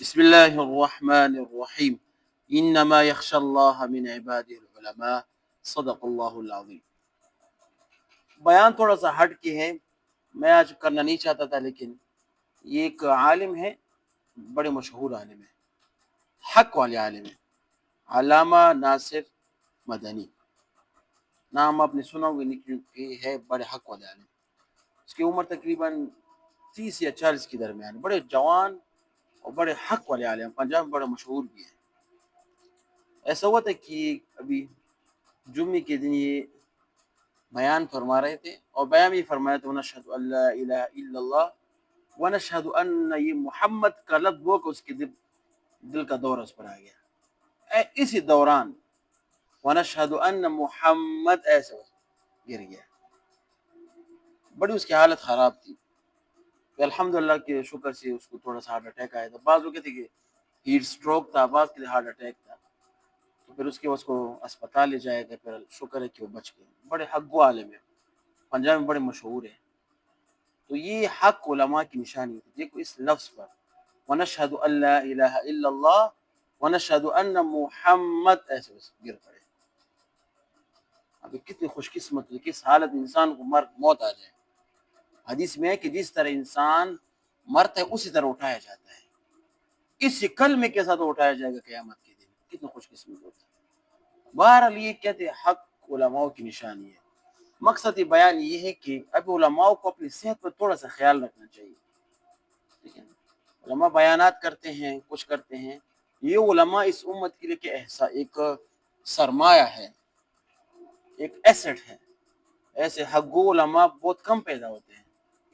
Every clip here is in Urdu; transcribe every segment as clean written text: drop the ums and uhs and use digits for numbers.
بسم اللہ الرحمن الرحیم انما یخشى اللہ من عباده العلماء صدق اللہ العظیم۔ بیان تھوڑا سا ہٹ کے ہے، میں آج کرنا نہیں چاہتا تھا، لیکن یہ ایک عالم ہے، بڑے مشہور عالم ہے، حق والے عالم ہے، علامہ ناصر مدنی نام آپ نے سنا ہوگا، کہ ہے بڑے حق والے عالم۔ اس کی عمر تقریباً 30 یا 40 کے درمیان، بڑے جوان اور بڑے حق والے عالم، پنجاب میں بڑے مشہور بھی ہیں۔ ایسا ہوا تھا کہ ابھی جمعے کے دن یہ بیان فرما رہے تھے، اور بیان یہ فرمایا تھا وَنَشْهَدُ أَن لَا إِلَهَ إِلَّا اللَّهُ وَنَشْهَدُ أَنَّ یہ محمد کا لفظ وہ کہ اس کے دل کا دورہ اس پر آ گیا۔ اسی دوران وَنَشْهَدُ أَنَّ محمد ایسا گر گیا، بڑی اس کی حالت خراب تھی۔ الحمدللہ کے شکر سے اس کو تھوڑا سا ہارٹ اٹیک آیا تھا، بعض لوگ کہتے کہ ہیٹ سٹروک تھا، بعض کے ہارٹ اٹیک تھا، تو پھر اس کے اس کو اسپتال لے جایا گیا، پھر شکر ہے کہ وہ بچ گئے۔ بڑے حق و عالم ہیں، پنجاب میں بڑے مشہور ہیں۔ تو یہ حق علماء کی نشانی ہوتی ہے۔ دیکھو اس لفظ پر وَنَشْهَدُ أَن لَا إِلَهَ إِلَّا اللَّهُ وَنَشْهَدُ أَنَّ محمد ایسے بس گر پڑے۔ اب کتنی خوش قسمت ہے، کس حالت انسان کو موت آ جائے۔ حدیث میں ہے کہ جس طرح انسان مرتا ہے اسی طرح اٹھایا جاتا ہے، اسی کلمے کے ساتھ اٹھایا جائے گا قیامت کے دن۔ کتنی خوش قسمت ہوتا ہے۔ بہرحال یہ کہتے ہیں حق علماء کی نشانی ہے۔ مقصد بیان یہ ہے کہ اب علماء کو اپنی صحت پر تھوڑا سا خیال رکھنا چاہیے، ٹھیک ہے۔ علماء بیانات کرتے ہیں، کچھ کرتے ہیں، یہ علماء اس امت کے لیے ایک سرمایہ ہے، ایک ایسٹ ہے۔ ایسے حقو علماء بہت کم پیدا ہوتے ہیں،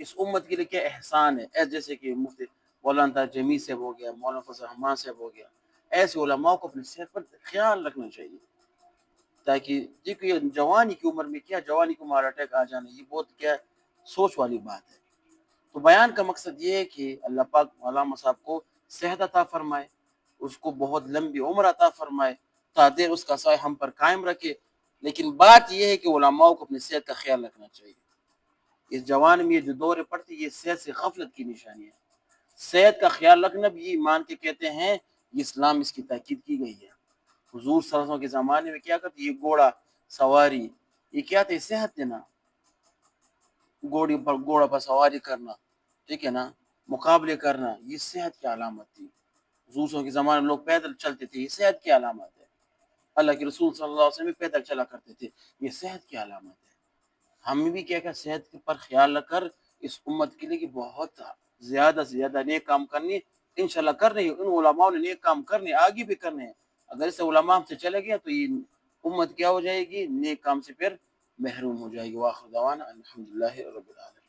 اس امت کے لیے کیا احسان ہے۔ جیسے کہ مفتی مولانا جمیل صاحب ہو گیا، مولانا فضل الرحمان صاحب ہو گیا، ایسے علماء کو اپنی صحت پر خیال رکھنا چاہیے، تاکہ دیکھو یہ جوانی کی عمر میں کیا جوانی کو ہارٹ اٹیک آ جانا، یہ بہت کیا سوچ والی بات ہے۔ تو بیان کا مقصد یہ ہے کہ اللہ پاک علامہ صاحب کو صحت عطا فرمائے، اس کو بہت لمبی عمر عطا فرمائے، تا دیر اس کا سایہ ہم پر قائم رکھے۔ لیکن بات یہ ہے کہ علماء کو اپنی صحت کا خیال رکھنا چاہیے۔ اس جوان میں یہ جو دور پڑتی ہے، یہ صحت سے غفلت کی نشانی ہے۔ صحت کا خیال رکھنا بھی یہ مان کے کہتے ہیں، یہ اسلام اس کی تاکید کی گئی ہے۔ حضور صلی اللہ علیہ وسلم کے زمانے میں کیا کرتے، یہ گھوڑا سواری، یہ کیا تھا، صحت دینا، گھوڑا پر سواری کرنا، ٹھیک ہے نا، مقابلے کرنا، یہ صحت کی علامت تھی۔ حضور صلی اللہ علیہ وسلم کے زمانے میں لوگ پیدل چلتے تھے، یہ صحت کی علامت ہے۔ اللہ کے رسول صلی اللہ علیہ وسلم بھی پیدل چلا کرتے تھے، یہ صحت کی علامت ہے۔ ہمیں بھی کیا کہ صحت پر خیال رکھ کر اس امت کے لیے کہ بہت زیادہ سے زیادہ نیک کام کرنے، انشاءاللہ کرنے، ان علماء نے نیک کام کرنے، آگے بھی کرنے ہیں۔ اگر اس علماء ہم سے چلے گیا تو یہ امت کیا ہو جائے گی، نیک کام سے پھر محروم ہو جائے گی۔ وآخر دعوانا الحمدللہ رب العالمین۔